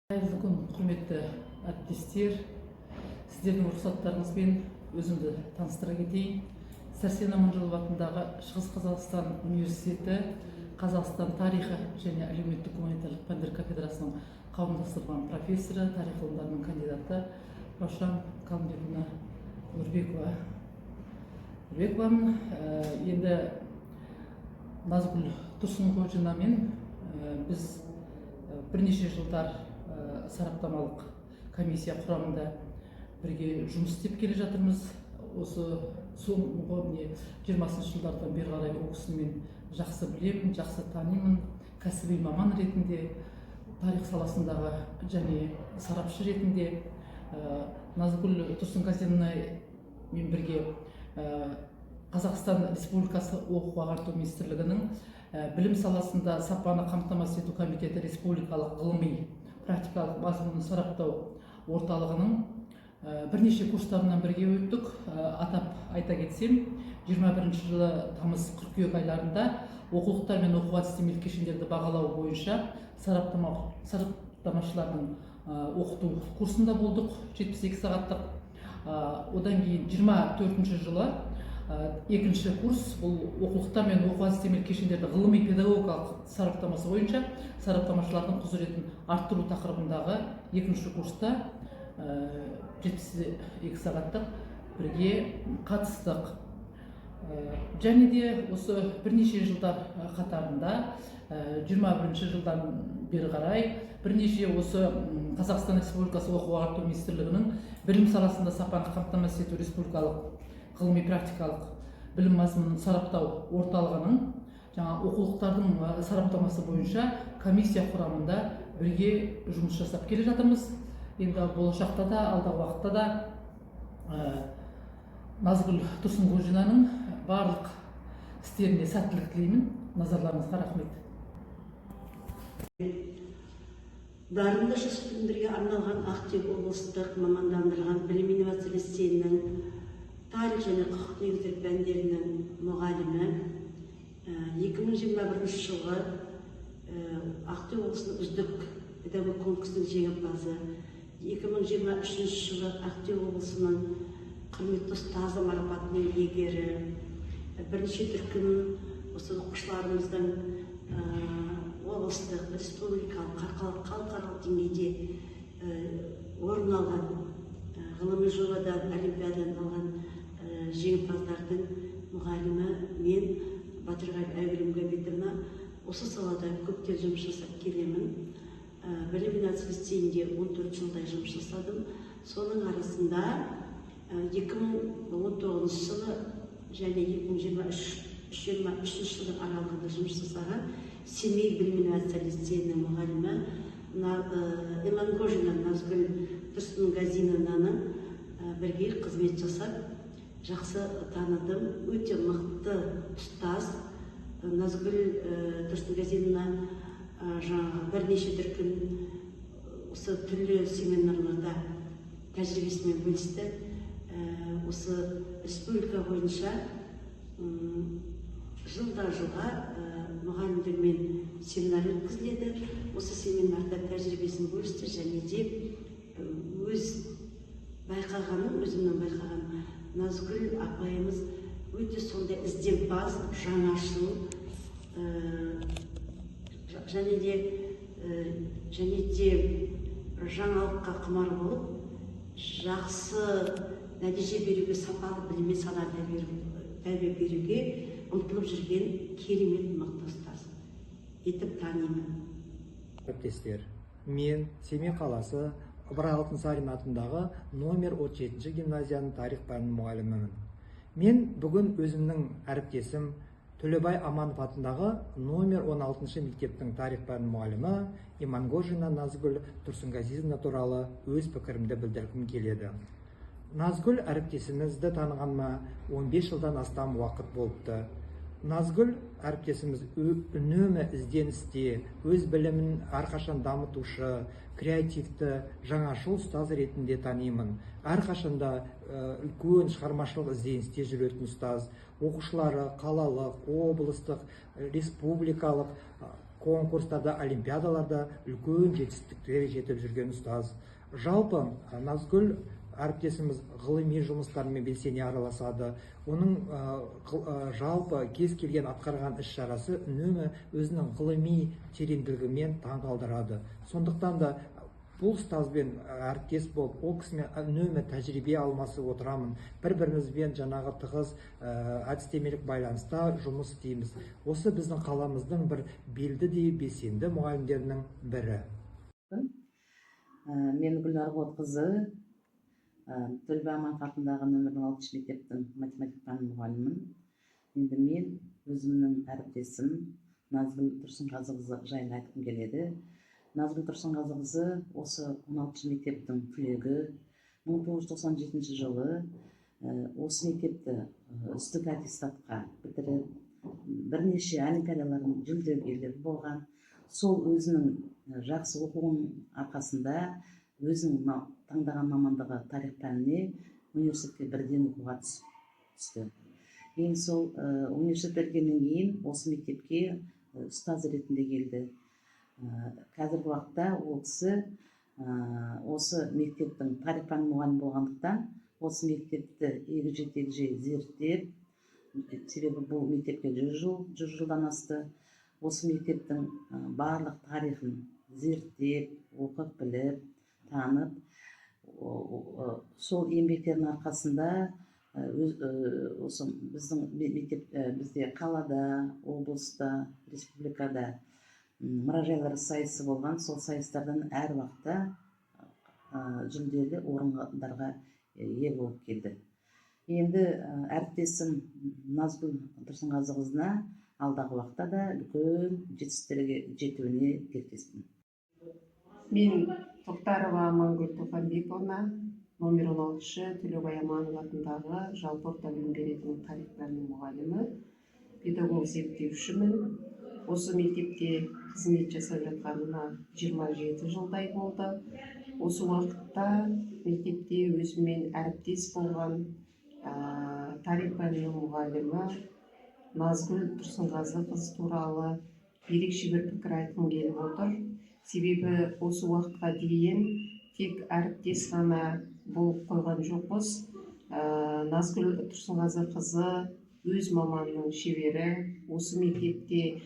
Қайырлы күн, құрметті әріптестер. Сіздердің рұқсаттарыңызбен өзімді таныстыра кетейін. Сәрсен Аманжолов атындағы Шығыс Қазақстан университеті Қазақстан тарихы және әлеуметтік гуманитарлық пәндер кафедрасының қауымдастырған профессоры, тарих ғылымдарының кандидаты Раушан Қалымбекова Нұрбекова. Енді Назгүл Тұрсынғожинамен біз бірнеше жылдар сараптамалық комиссия құрамында бірге жұмыс істеп келе жатырмыз. Осы соңғы 20 жылдардан бері қарай ол кісіні мен жақсы білемін, жақсы танимын. Кәсіби маман ретінде, тарих саласындағы және сарапшы ретінде Назгүл Тұрсынғазина мен бірге Қазақстан Республикасы оқу-ағарту министрлігінің білім саласында сапаны қамтамасыз ету комитеті республикалық ғылыми практикалық мазмұнын сараптау орталығының бірнеше курстарынан бірге өттік. Атап айта кетсем, 21 жылы тамыз-қыркүйек айларында оқулықтар мен оқу-әдістемелік кешендерді бағалау бойынша сараптамашылардың оқыту курсында болдық, 72 сағаттық. Одан кейін 24 жылы екінші курс, бұл оқулықтар мен оқу-әдістемелік кешендерді ғылыми-педагогикалық сараптамасы бойынша сараптамашылардың құзыретін арттыру тақырыбындағы екінші курста 72 сағаттық бірге қатыстық. Және де осы бірнеше жылдар қатарында 21 жылдан бері қарай бірнеше осы Қазақстан Республикасы оқу-ағарту министрлігінің білім саласында сапаны қамтамасыз ету республикалық ғылыми-практикалық білім мазмұнын сараптау орталығының оқулықтардың сараптамасы бойынша комиссия құрамында бірге жұмыс жасап келе жатырмыз. Енді болашақта да, алдағы уақытта да Назгүл Тұрсынғожинаның барлық істеріне сәттілік тілеймін. Назарларыңызға рахмет. Дарынды жасөспірімдерге арналған Ақтөбе облыстық мамандандырылған білім инновация лицейінің тарих және құқық негіздері пәндерінің мұғалімі, 2021 жылғы Ақтөбе облысының үздік педагог конкурсының жеңімпазы, 2023 жылы Ақтөбе облысының құрметті ұстазы марапатының иегері, бірнеше дүркін осы оқушыларымыздың облыстық, республикалық, халықаралық деңгейде орын алған, ғылыми жобадан, олимпиададан алған жеңімпаздардың мұғалімі мен Батырғали Айгүл Мұхамбетовна осы салада көптен жұмыс жасап келемін. Білім инновация лицейінде 14 жылдай жұмыс жасадым. Соның арасында 2019 жылы және 2023 жылдың аралығында жұмыс жасаған Семей білім инновация лицейінің мұғалімі Имангожина Назгүл Тұрсынғазинаның бірге қызмет жасап, жақсы таныдым. Өте мықты ұстаз. Назгүл Тұрсынғазина бірнеше дүркін осы түрлі семинарларда тәжірибесімен бөлісті. Осы республика бойынша жылға мұғалімдермен семинар өткізіледі. Осы семинарда тәжірибесін бөлісті және де өз байқағаным, өзімнің байқағаным, Назгүл апайымыз өте сондай ізденімпаз, жаңашыл, және де жаңалыққа құмар болып, жақсы нәтиже беруге, сапалы білім мен сана тәрбие беруге ұмтылып жүрген керемет мықты ұстаз етіп танимын. Әріптестер, мен Семей қаласы Ыбырай Алтынсарин атындағы номер 37 гимназияның тарих пәнінің мұғалімімін. Мен бүгін өзімнің әріптесім Төлебай Аманов атындағы номер 16 мектептің тарих пәнінің мұғалімі Имангожина Назгүл Тұрсынғазиевна туралы өз пікірімді білдіргім келеді. Назгүл әріптесімізді танығаныма 15 жылдан астам уақыт болыпты. Назгүл әріптесіміз үнемі ізденісте, өз білімін әрқашан дамытушы, креативті, жаңашыл ұстаз ретінде танимын. Әрқашанда үлкен шығармашылық ізденісте жүретін ұстаз. Оқушылары қалалық, облыстық, республикалық конкурстарда, олимпиадаларда үлкен жетістіктерге жетіп жүрген ұстаз. Жалпы Назгүл әріптесіміз ғылыми жұмыстармен белсене араласады. Оның жалпы кез келген атқарған іс-шарасы үнемі өзінің ғылыми тереңділігімен таңғалдырады. Сондықтан да бұл ұстазбен әріптес болып, ол кісімен үнемі тәжірибе алмасып отырамын. Бір-бірімізбен жаңағы тығыз әдістемелік байланыста жұмыс істейміз. Осы біздің қаламыздың бір белді де белсенді мұғалімдерінің бірі. Мен Гүлнар Қуатқызы, Төлебай Аманов атындағы нөмір 6 мектептің математика пәні мұғалімімін. Енді мен өзімнің әріптесім Назгүл Тұрсынғазықызы жайында айтқым келеді. Назгүл Тұрсынғазықызы осы 16 мектептің түлегі. 1997 жылы осы мектепті үздік аттестатқа бітіріп, бірнеше олимпиадалардың жүлдегері болған. Сол өзінің жақсы оқуының арқасында өзінің таңдаған мамандығы тарих пәніне университетке бірден оқуға түсті. Кейін сол университет бітіргеннен кейін осы мектепке ұстаз ретінде келді. Қазіргі уақытта ол кісі осы мектептің тарих пәні мұғалімі болғандықтан осы мектепті егжей-тегжей зерттеп, себебі бұл мектепке 100 жылдан асты. Осы мектептің барлық тарихын зерттеп, оқып, біліп, танып, сол еңбектердің арқасында осы біздің мектеп, бізде қалада, облыста, республикада мұражайлар сайысы болған. Сол сайыстардан әр уақытта жүлделі орындарға ие болып келді. Енді әріптесім Назгүл Тұрсынғазықызына алдағы уақытта да үлкен жетістіктерге жетуіне тілектеспін. Мен Тоқтарова Амангүл Тоқанбековна, номер 16 Төлебай Аманов атындағы жалпы орта білім беретін тарих пәнінің мұғалімі, педагог зерттеушімін. Осы мектепте қызмет жасап жатқаныма 27 жылдай болды. Осы уақытта мектепте өзімен әріптес болған тарих пәнінің мұғалімі Назгүл Тұрсынғазықыз туралы ерекше бір пікір айтқым келіп отыр. Себебі осы уақытқа дейін тек әріптес ғана болып қойған жоқпыз. Назгүл Тұрсынғазықызы өз маманының шебері, осы мектепте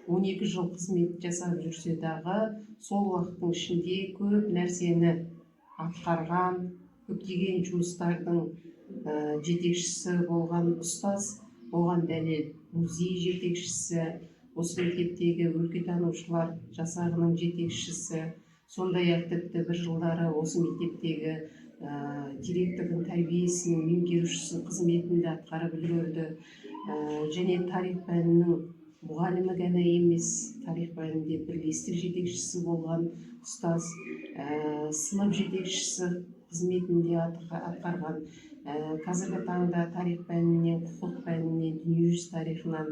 12 жыл қызмет жасап жүрсе дағы, сол уақыттың ішінде көп нәрсені атқарған, көптеген жұмыстардың жетекшісі болған ұстаз, оған дәлел музей жетекшісі, осы мектептегі өлкетанушылар жасағының жетекшісі, сондай-ақ тіпті бір жылдары осы мектептегі директордың тәрбиесінің меңгерушісі қызметін де атқарып үлгерді. Және тарих пәнінің мұғалімі ғана емес, тарих пәнінде бірлестік жетекшісі болған ұстаз, сынып жетекшісі қызметінде атқарған. Қазіргі таңда тарих пәнінен, құқық пәнінен, дүниежүзі тарихынан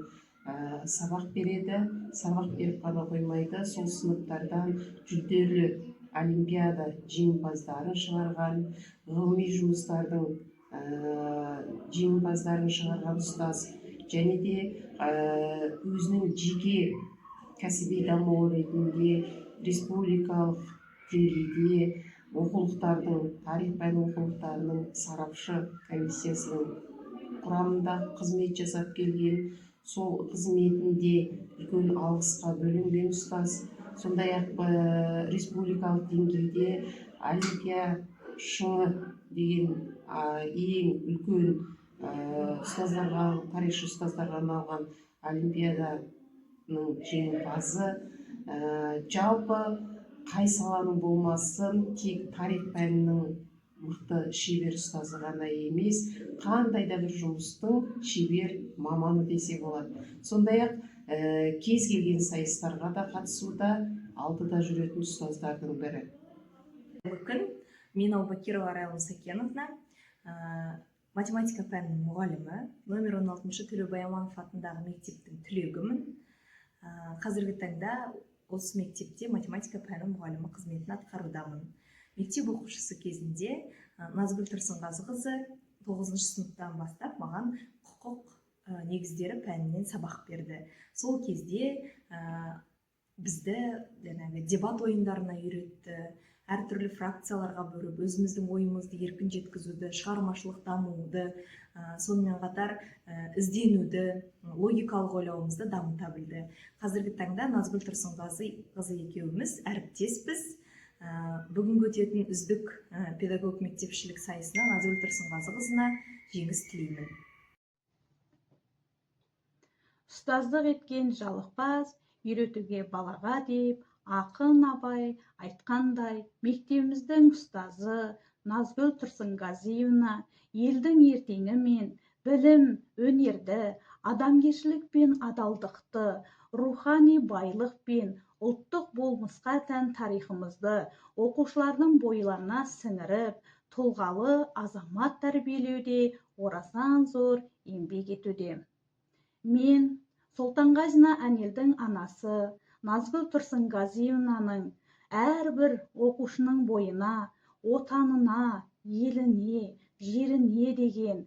сабақ береді. Сабақ беріп қана қоймайды, сол сыныптардан жүлделі олимпиада жеңімпаздарын шығарған, ғылыми жұмыстардың жеңімпаздарын шығарған ұстаз. Және де өзінің жеке кәсіби дамуы ретінде республикалық деңгейде оқулықтардың, тарих пәні оқулықтарының сарапшы комиссиясының құрамында қызмет жасап келген. Сол қызметінде үлкен алғысқа бөленген ұстаз. Сондай-ақ республикалық деңгейде Олимпия шыңы деген ең үлкен ұстаздарға, тарихшы ұстаздарға арналған олимпиаданың жеңімпазы. Жалпы қай саланың болмасын, тек тарих пәнінің мықты шебер ұстазы ғана емес, қандай да бір жұмыстың шебер маманы десе болады. Сондай-ақ кез келген сайыстарға да қатысуда алдыда жүретін ұстаздардың бірі. Бүгін мен Аубакирова Арайлым Сакеновна, математика пәнінің мұғалімі, номер 16 Төлебай Аманов атындағы мектептің түлегімін. Қазіргі таңда осы мектепте математика пәні мұғалімі қызметін атқарудамын. Мектеп оқушысы кезінде Назгүл Тұрсынғазықызы 9 сыныптан бастап маған құқық негіздері пәнінен сабақ берді. Сол кезде бізді дебат ойындарына үйретті, әртүрлі фракцияларға бөліп өзіміздің ойымызды еркін жеткізуді, шығармашылық дамуды, сонымен қатар ізденуді, логикалық ойлауымызды дамыта білді. Қазіргі таңда Назгүл Тұрсынғазы екеуміз әріптеспіз. Бүгінгі өтетін үздік педагог мектепшілік сайысына Назгүл Тұрсынғазы қызына жеңіс тілеймін. Ұстаздық еткен жалықпас, үйретуге балаға деп, ақын Абай айтқандай, мектебіміздің ұстазы Назгүл Тұрсынғазиевна елдің ертеңі мен білім, өнерді, адамгершілік пен адалдықты, рухани байлық пен ұлттық болмысқа тән тарихымызды оқушылардың бойларына сіңіріп, тұлғалы азамат тәрбиелеуде орасан зор еңбек етуде. Мен Сұлтанғазина Әнелдің анасы Назгүл Тұрсынғазиевнаның әрбір оқушының бойына, отанына, еліне, жеріне деген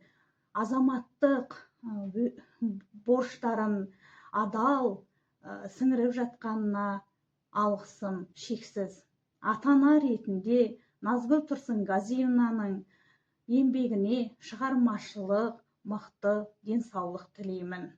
азаматтық борыштарын адал сіңіріп жатқанына алғысым шексіз. Ата-ана ретінде Назгүл Тұрсынғазиевнаның еңбегіне шығармашылық, мықты денсаулық тілеймін.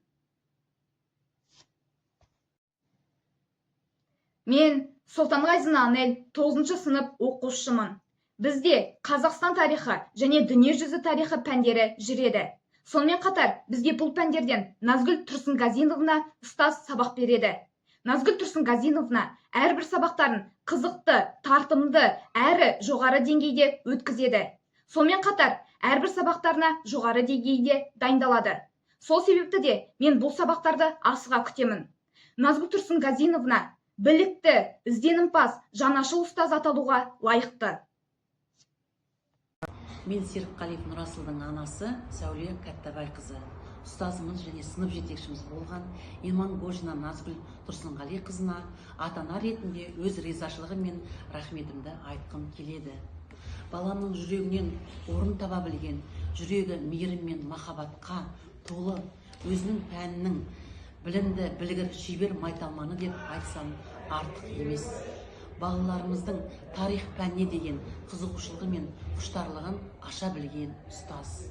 Мен Сұлтанғазина Әнел 9 сынып оқушымын. Бізде Қазақстан тарихы және дүниежүзі тарихы пәндері жүреді. Сонымен қатар бізде бұл пәндерден Назгүл Тұрсынғазиевна ұстаз сабақ береді. Назгүл Тұрсынғазиевна әрбір сабақтарын қызықты, тартымды, әрі жоғары деңгейде өткізеді. Сонымен қатар әрбір сабақтарына жоғары деңгейде дайындалады. Сол себепті де мен бұл сабақтарды асыға күтемін. Назгүл Тұрсынғазиевна білікті, ізденімпаз, жанашыл ұстаз аталуға лайықты. Мен Серікқалиев Нұрасылдың анасы Сәуле Кәттабайқызы. Ұстазымыз және сынып жетекшіміз болған Имангожина Назгүл Тұрсынғалиқызына ата-ана ретінде өз ризашылығы мен рахметімді айтқым келеді. Баламның жүрегінен орын таба білген, жүрегі мейірім мен махаббатқа толы, өзінің пәнінің білімді, білгір, шебер майталманы деп айтсам артық емес. Балаларымыздың тарих пәніне деген қызығушылығы мен құштарлығын аша білген ұстаз.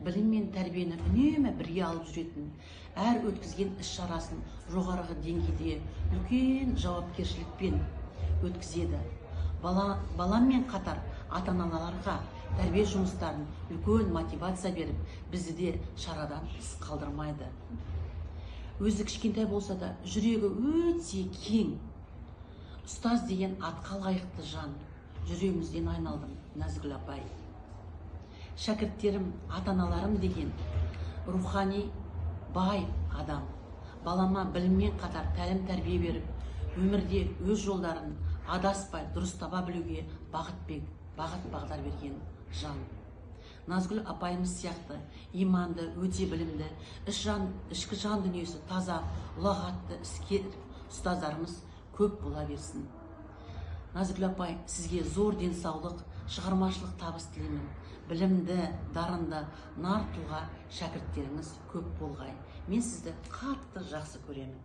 Білім мен тәрбиені үнемі бірге алып жүретін, әр өткізген іс-шарасын жоғарғы деңгейде үлкен жауапкершілікпен өткізеді. Баламмен қатар ата-аналарға тәрбие жұмыстарын үлкен мотивация беріп, бізді де шарадан тыс қалдырмайды. Өзі кішкентай болса да жүрегі өте кең. Ұстаз деген атқа лайықты жан. Жүрегімізден айналдым, Назгүл апай. Шәкірттерім, ата-аналарым деген рухани бай адам. Балама біліммен қатар тәлім тәрбие беріп, өмірде өз жолдарын адаспай дұрыс таба білуге бағыт-бағдар берген жан. Назгүл апайымыз сияқты иманды, өте білімді, ішкі жан дүниесі таза, ұлағатты, іскер ұстаздарымыз көп бола берсін. Назгүл апай, сізге зор денсаулық, шығармашылық табыс тілеймін. Білімді, дарынды, нар тұлға шәкірттеріңіз көп болғай. Мен сізді қатты жақсы көремін.